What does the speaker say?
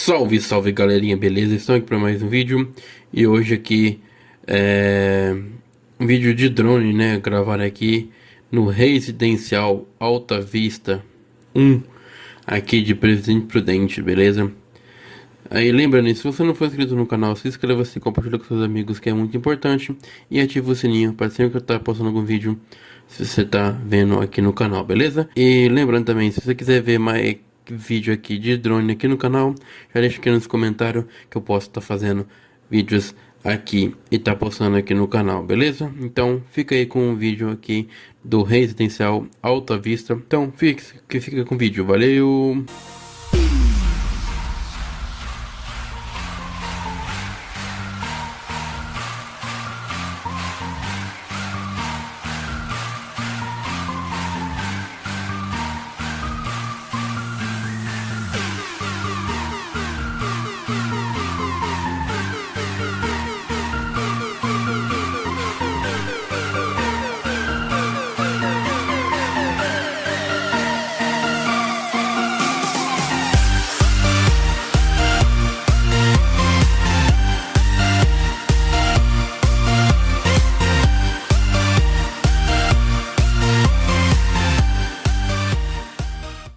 Salve, salve galerinha, beleza? Estamos aqui para mais um vídeo. E hoje aqui é um vídeo de drone, né? Gravar aqui no Residencial Alta Vista 1 aqui de Presidente Prudente, beleza? Aí lembrando, se você não for inscrito no canal, se inscreva-se, compartilha com seus amigos, que é muito importante. E ativa o sininho para sempre que eu estar postando algum vídeo, se você tá vendo aqui no canal, beleza? E lembrando também, se você quiser ver mais vídeo aqui de drone aqui no canal, já deixa aqui nos comentários que eu posso estar fazendo vídeos aqui e tá postando aqui no canal, beleza? Então fica aí com o vídeo aqui do Residencial Alta Vista. Então fica com o vídeo, valeu!